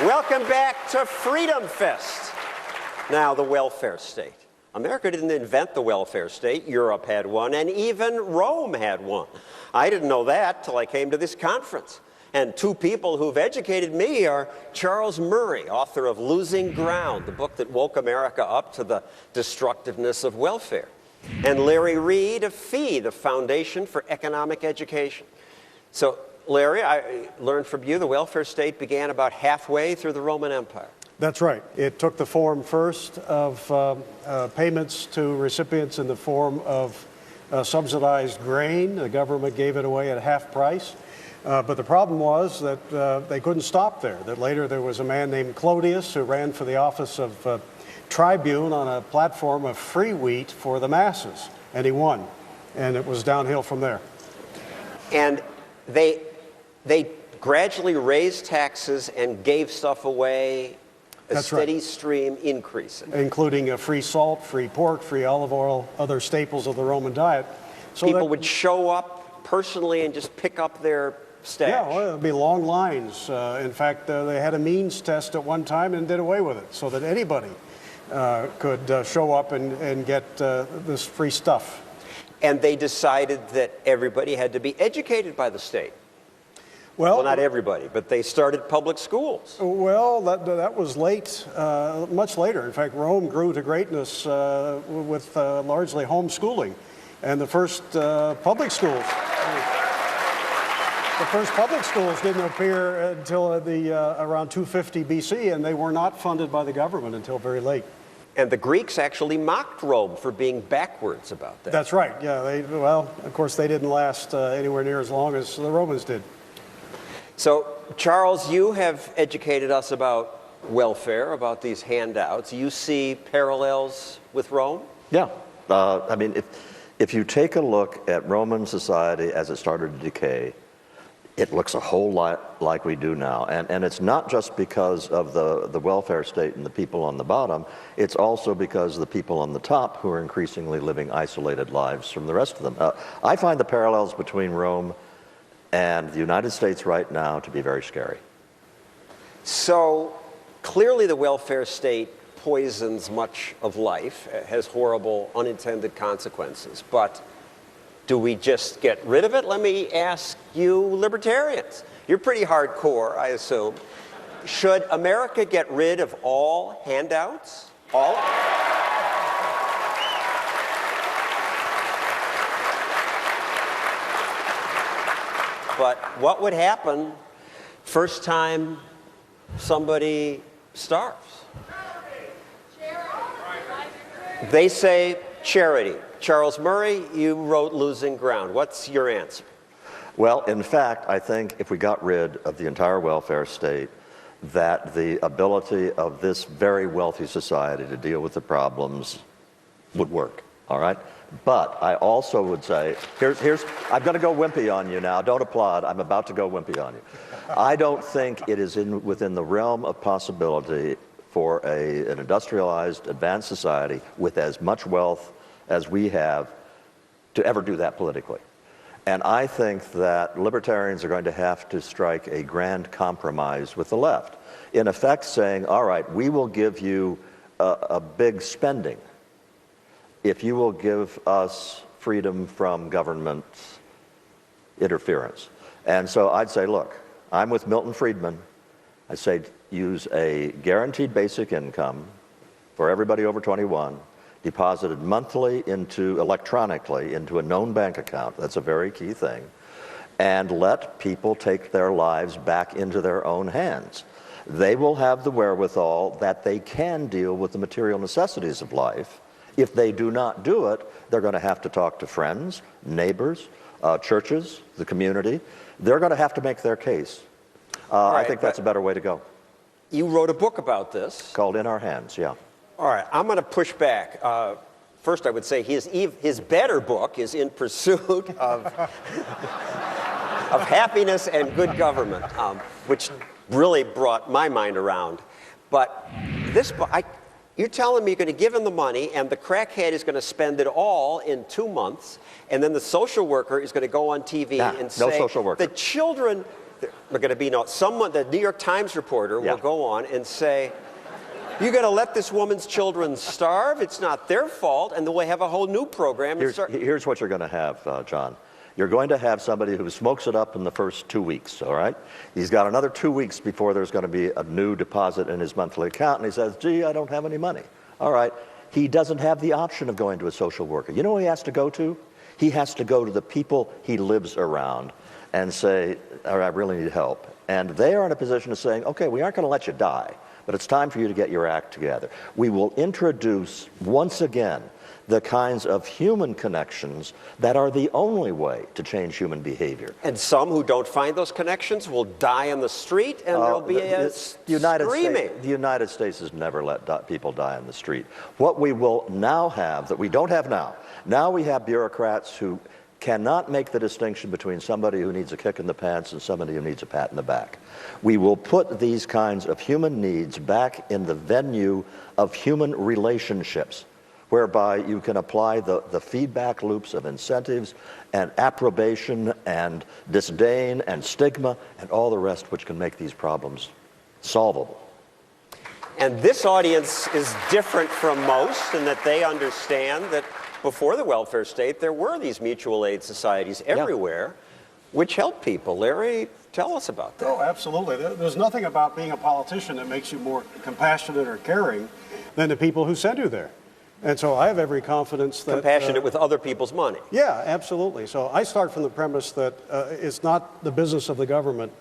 Welcome back to Freedom Fest. Now, the welfare state. America didn't invent the welfare state. Europe had one, and even Rome had one. I didn't know that till I came to this conference. And two people who've educated me are Charles Murray, author of Losing Ground, the book that woke America up to the destructiveness of welfare, and Larry Reed of FEE, the Foundation for Economic Education. So, Larry, I learned from you the welfare state began about halfway through the Roman Empire. That's right. It took the form first of payments to recipients in the form of subsidized grain. The government gave it away at half price. But the problem was that they couldn't stop there, that later there was a man named Clodius who ran for the office of tribune on a platform of free wheat for the masses, and he won. And it was downhill from there. And they gradually raised taxes and gave stuff away, a steady stream increasing. Including free salt, free pork, free olive oil, other staples of the Roman diet. So people would show up personally and just pick up their stash. Yeah, well, there'd be long lines. In fact, they had a means test at one time and did away with it so that anybody could show up and get this free stuff. And they decided that everybody had to be educated by the state. Well, not everybody, but they started public schools. Well, that was late, much later. In fact, Rome grew to greatness with largely homeschooling. And the first public schools didn't appear until around 250 BC, and they were not funded by the government until very late. And the Greeks actually mocked Rome for being backwards about that. That's right. Yeah. Well, of course, they didn't last anywhere near as long as the Romans did. So, Charles, you have educated us about welfare, about these handouts. You see parallels with Rome? Yeah. I mean, if you take a look at Roman society as it started to decay, it looks a whole lot like we do now. And it's not just because of the welfare state and the people on the bottom, it's also because of the people on the top who are increasingly living isolated lives from the rest of them. I find the parallels between Rome and the United States right now to be very scary. So clearly the welfare state poisons much of life, has horrible unintended consequences, but do we just get rid of it? Let me ask you libertarians. You're pretty hardcore, I assume. Should America get rid of all handouts? All? But what would happen first time somebody starves? They say charity. Charles Murray, you wrote Losing Ground. What's your answer? Well, in fact, I think if we got rid of the entire welfare state, that the ability of this very wealthy society to deal with the problems would work, all right? But I also would say, I'm going to go wimpy on you now. Don't applaud. I'm about to go wimpy on you. I don't think it is within the realm of possibility for an industrialized, advanced society with as much wealth as we have to ever do that politically. And I think that libertarians are going to have to strike a grand compromise with the left, in effect saying, all right, we will give you a big spending if you will give us freedom from government interference. And so I'd say, look, I'm with Milton Friedman. I say use a guaranteed basic income for everybody over 21, deposited monthly electronically into a known bank account. That's a very key thing. And let people take their lives back into their own hands. They will have the wherewithal that they can deal with the material necessities of life. If they do not do it, they're going to have to talk to friends, neighbors, churches, the community. They're going to have to make their case. I think that's a better way to go. You wrote a book about this. Called In Our Hands, yeah. All right, I'm going to push back. First, I would say his better book is In Pursuit of Happiness and Good Government, which really brought my mind around. But this book, you're telling me you're going to give him the money, and the crackhead is going to spend it all in 2 months, and then the social worker is going to go on TV and say, no social worker. The They're going to be someone, the New York Times reporter will go on and say, "You're going to let this woman's children starve? It's not their fault," and then we'll have a whole new program. Here's what you're going to have, John. You're going to have somebody who smokes it up in the first 2 weeks, all right? He's got another 2 weeks before there's going to be a new deposit in his monthly account, and he says, "Gee, I don't have any money." All right. He doesn't have the option of going to a social worker. You know who he has to go to? He has to go to the people he lives around and say, "All right, I really need help." And they are in a position of saying, "Okay, we aren't going to let you die, but it's time for you to get your act together." We will introduce, once again, the kinds of human connections that are the only way to change human behavior. And some who don't find those connections will die on the street, and there'll be screaming. The United States has never let people die on the street. What we will now have, that we don't have now we have bureaucrats who cannot make the distinction between somebody who needs a kick in the pants and somebody who needs a pat in the back. We will put these kinds of human needs back in the venue of human relationships, whereby you can apply the feedback loops of incentives and approbation and disdain and stigma and all the rest, which can make these problems solvable. And this audience is different from most in that they understand that before the welfare state, there were these mutual aid societies everywhere, which helped people. Larry, tell us about that. Oh, absolutely. There's nothing about being a politician that makes you more compassionate or caring than the people who send you there. And so I have every confidence that... Compassionate with other people's money. Yeah, absolutely. So I start from the premise that it's not the business of the government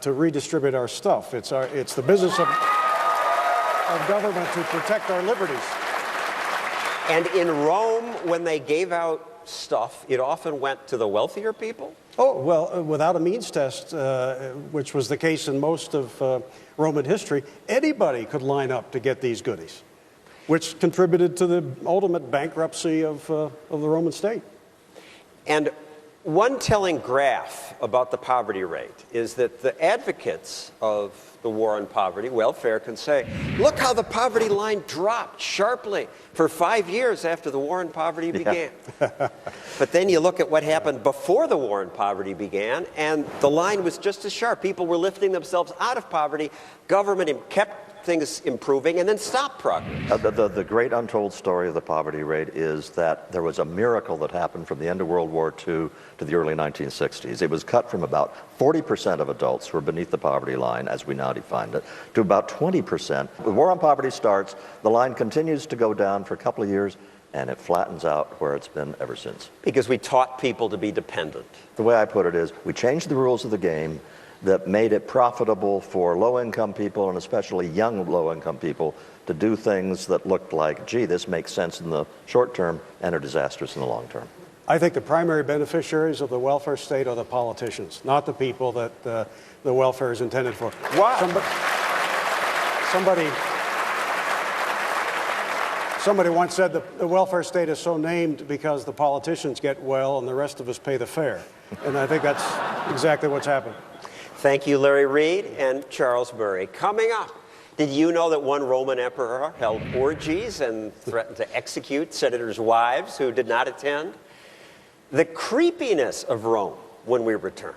to redistribute our stuff. It's the business of government to protect our liberties. And in Rome, when they gave out stuff, it often went to the wealthier people? Oh, well, without a means test, which was the case in most of Roman history, anybody could line up to get these goodies, which contributed to the ultimate bankruptcy of the Roman state. And one telling graph about the poverty rate is that the advocates of the war on poverty, welfare, can say, "Look how the poverty line dropped sharply for 5 years after the war on poverty began." But then you look at what happened before the war on poverty began, and the line was just as sharp. People were lifting themselves out of poverty. Government kept things improving and then stopped progress. The great untold story of the poverty rate is that there was a miracle that happened from the end of World War II to the early 1960s. It was cut from about 40% of adults who were beneath the poverty line, as we now define it, to about 20%. The war on poverty starts, the line continues to go down for a couple of years, and it flattens out where it's been ever since. Because we taught people to be dependent. The way I put it is, we changed the rules of the game that made it profitable for low-income people, and especially young low-income people, to do things that looked like, gee, this makes sense in the short term and are disastrous in the long term. I think the primary beneficiaries of the welfare state are the politicians, not the people that the welfare is intended for. Why? Somebody once said the welfare state is so named because the politicians get well and the rest of us pay the fare. And I think that's exactly what's happened. Thank you, Larry Reed and Charles Murray. Coming up, did you know that one Roman emperor held orgies and threatened to execute senators' wives who did not attend? The creepiness of Rome when we return.